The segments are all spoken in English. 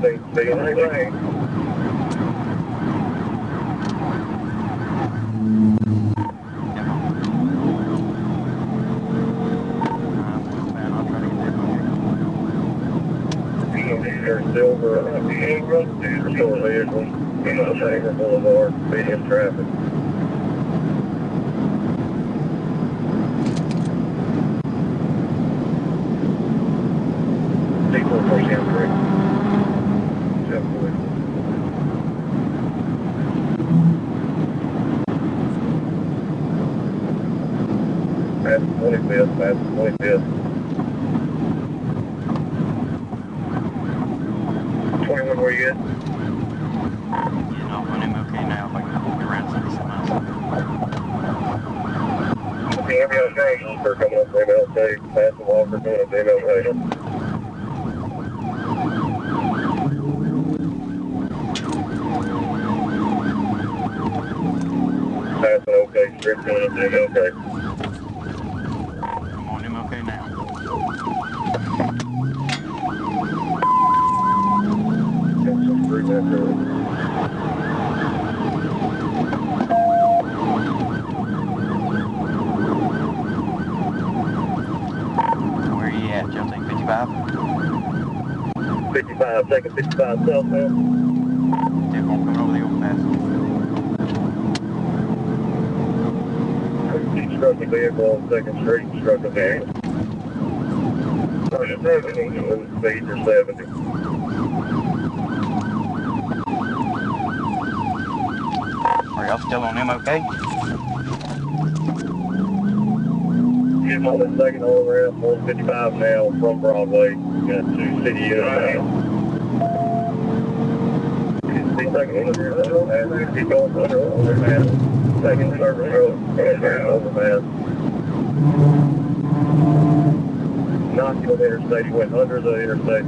Interstate, stay in the lane. Silver, store vehicles, Shaker Boulevard, medium traffic. People for Shamrock. That's 25th, that's 25th. 21 where you at? Yeah, no, I'm okay now. If I can walk around 77 miles. The MLK, they're coming up to MLK, passing Walker, going up to MLK. Passing OK, straight going up to MLK. I'm on MLK now. Where are you at, Joe? Take 55? 55, taking 55 southbound. Take one coming over the overpass. He struck a vehicle on 2nd Street, struck a vehicle. 70, speed or 70. Are y'all still on MLK? Getting on the 2nd over at 155 now from Broadway. Got 2 city units now. He's taking he's going under overpass. Taking service road, overpass. Not on the interstate, he went under the interstate.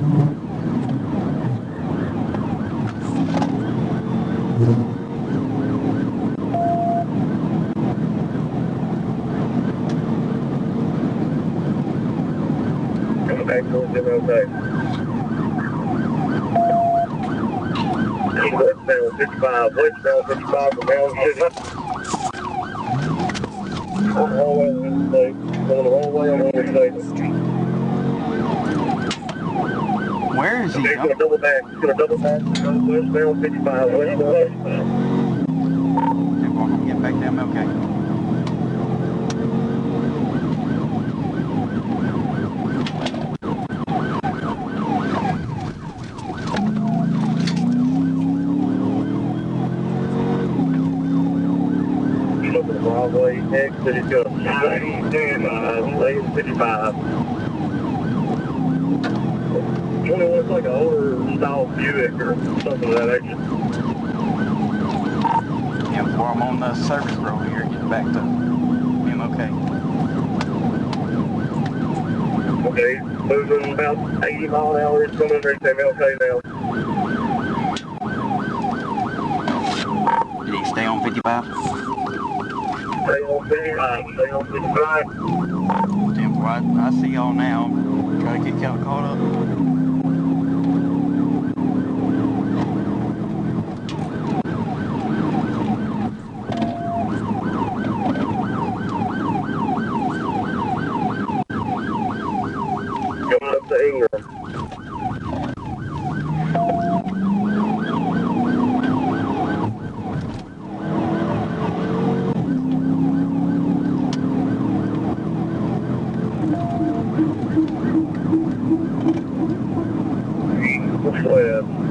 Coming back towards MLK. Westbound 55, westbound 55 from Mound City. On the hallway on the interstate. Going the wrong way on the interstate. Where is he? He's going to double back. He's going to double back. Westbound 55, westbound. Get back to MLK. Broadway exit, he's going to lane 55. 21 looks like an older style Buick or something of that nature. Yeah, before I'm on the service road here, getting back to MLK. Okay, moving about 80 mile an hour, it's coming underneath MLK now. Did he stay on 55? Stay on 55, stay on 55. Temple, I see y'all now. Try to get y'all caught up. Coming up to Ingram.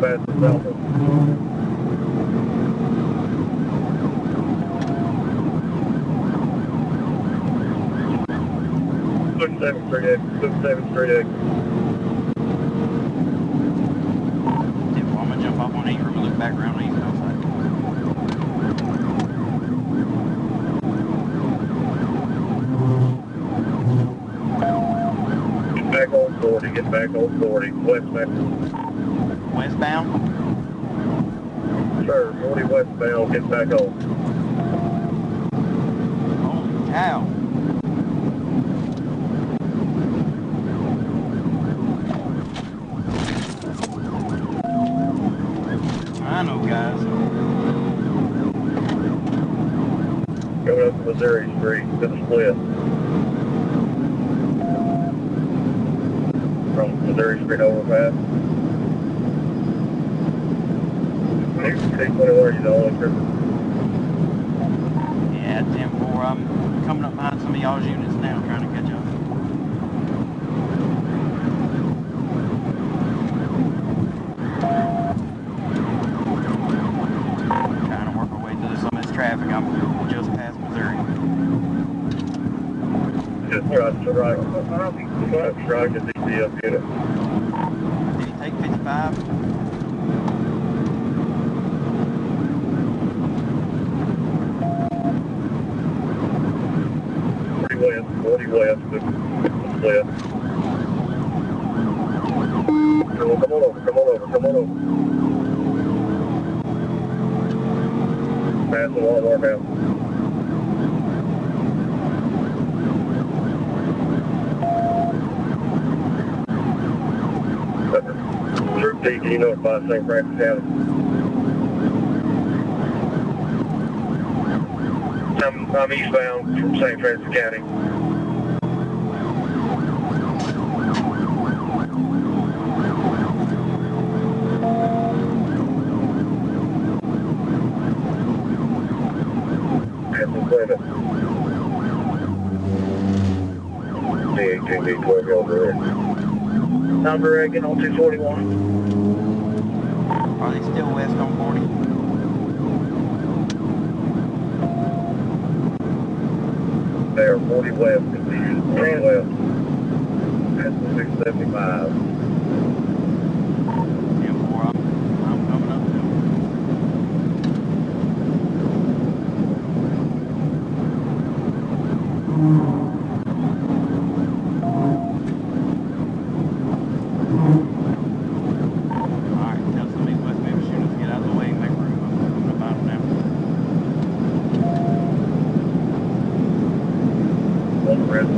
Fast as Alpha. Look 7 straight X, look 7 straight X. I'm gonna jump off on Ingram and look back around on East outside. Get back on 40, get back on 40, westbound. Westbound? Sir, 40 westbound, get back on. Holy cow. southwest from Missouri Street overpass. T21, you're the only tripper. Yeah, 10-4. I'm coming up behind some of y'all's units now, trying to catch up. Trying to work our way through some of this traffic. I'm just past Missouri. Just try to strike the DTF unit. Did he take 55? West, 40 west, west. Come on over, come on over, come on over. Pass the Walmart now. Troop D, can you notify St. Francis County? I'm eastbound from St. Francis County. D18, D12 over there. Number again on 241. Are they still west on 40? They are 40 west, 40 west. That's 675. 10-4, I'm coming up to Alright, tell some of these West Memphis units to get out of the way and make room. I'm coming about them now. One red.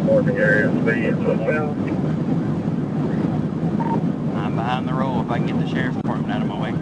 Parking area, I'm behind the roll if I can get the sheriff's department out of my way.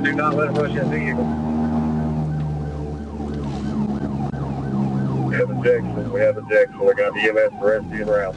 Do not let it rush that vehicle. We have ejection. We have ejection. We got EMS for rescue and route.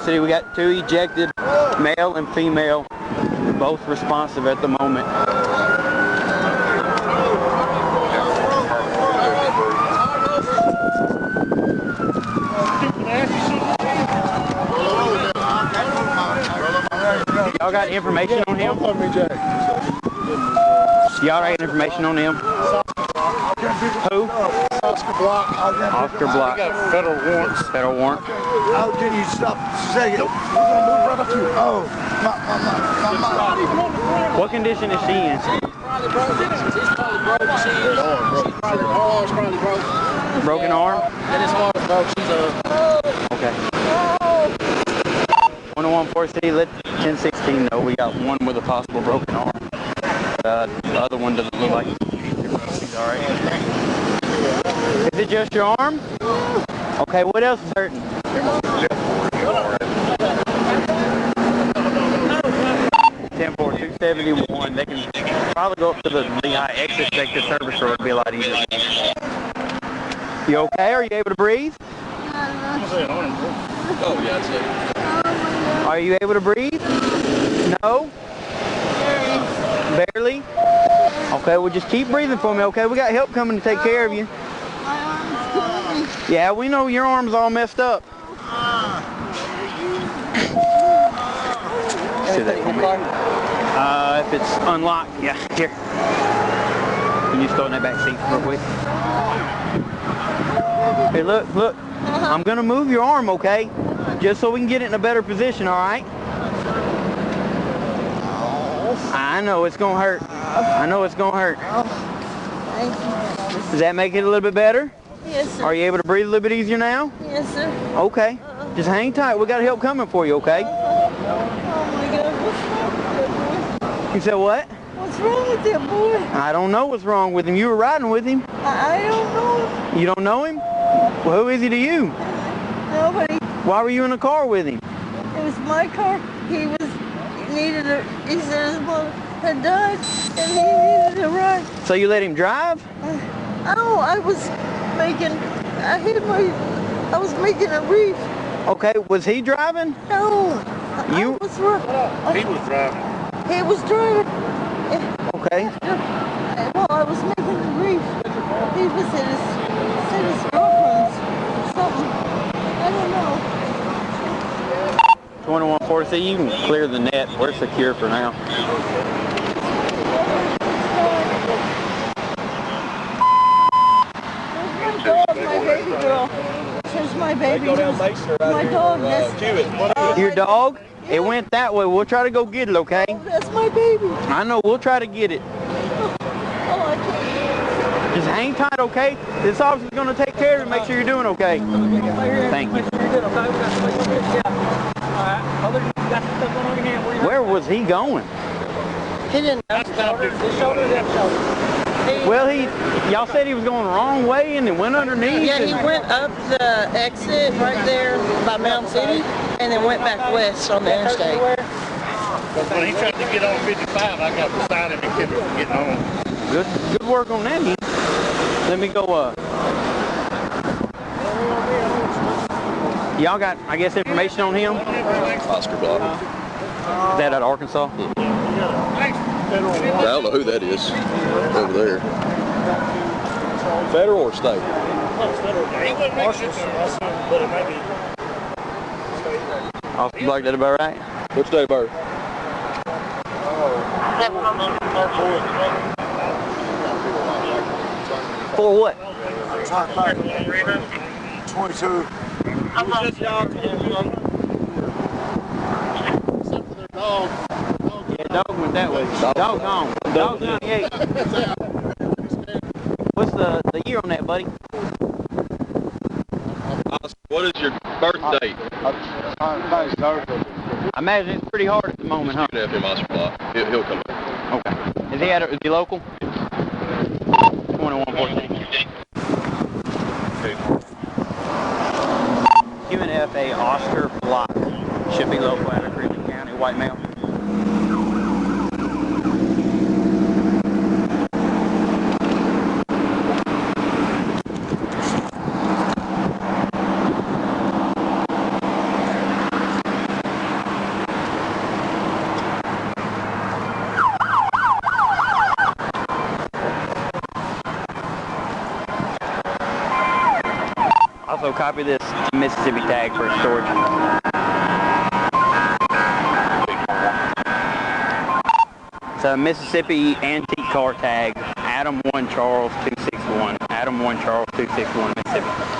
City, we got 2 ejected, male and female, both responsive at the moment. Y'all got information on him? Y'all got information on him? Who? Oscar Block. Oscar Block. He got federal warrants. Federal warrant. Oh, can you stop a second? We're gonna move right up to you. Oh, my. What condition is she in? Probably broke. She's probably broke. Her arm's probably broke. Broken arm? And his arm's broke. She's Okay. 101-4C, let 1016 know we got one with a possible broken arm. The other one doesn't look like he's alright. Is it just your arm? Okay, what else is hurting? 10-4-271, they can probably go up to the Lehigh exit, take the service road, it'll be a lot easier. You okay? Are you able to breathe? Oh, yeah, that's it. Are you able to breathe? No? Barely? Okay, well just keep breathing for me, okay? We got help coming to take care of you. Yeah, we know your arm's all messed up. See that for me? If it's unlocked, yeah, here. Can you just go in that back seat real quick? Here, look. I'm gonna move your arm, okay? Just so we can get it in a better position, all right? I know it's gonna hurt. I know it's gonna hurt. Does that make it a little bit better? Yes, sir. Are you able to breathe a little bit easier now? Yes, sir. Okay. Just hang tight. We got help coming for you, okay? Oh my God, what's wrong with that boy? You said what? What's wrong with that boy? I don't know what's wrong with him. You were riding with him. I don't know. You don't know him? Well, who is he to you? Nobody. Why were you in the car with him? It was my car. He said his mother had died and he needed a ride. So you let him drive? Oh, I was making a reef. Okay, was he driving? No. You? He was driving. He was driving. Okay. Well, I was making a reef. He was at his girlfriend's or something. I don't know. 21-4C, you can clear the net. We're secure for now. My baby girl. There's my baby. My dog. That's Your dog? It went that way. We'll try to go get it, okay? That's my baby. I know. We'll try to get it. Oh, I can't. Just hang tight, okay? This officer's going to take care of you and make sure you're doing okay. Thank you. Where was he going? He didn't know. Well, y'all said he was going the wrong way and it went underneath. Yeah, he went up the exit right there by Mountain City and then went back west on the interstate. But when he tried to get on 55, I got beside him and kept getting on. Good work on that. Let me go, y'all got, I guess, information on him? Oscar Block. Is that out of Arkansas? I don't know who that is over there. Federal or state? Oscar Block, that about right? Which date of birth? For what? 22. Yeah, dog went that way. Dog gone. Dog's 98. What's the year on that, buddy? Oscar, what is your birth date? I imagine it's pretty hard at the moment, huh? You can have him, Oscar Block. He'll come back. Okay. Is he local? 21-14. UNFA Oscar Block. Should be local out of Cleveland County, white male. Also copy this Mississippi tag for storage. It's a Mississippi antique car tag, Adam 1 Charles 261. Adam 1 Charles 261, Mississippi.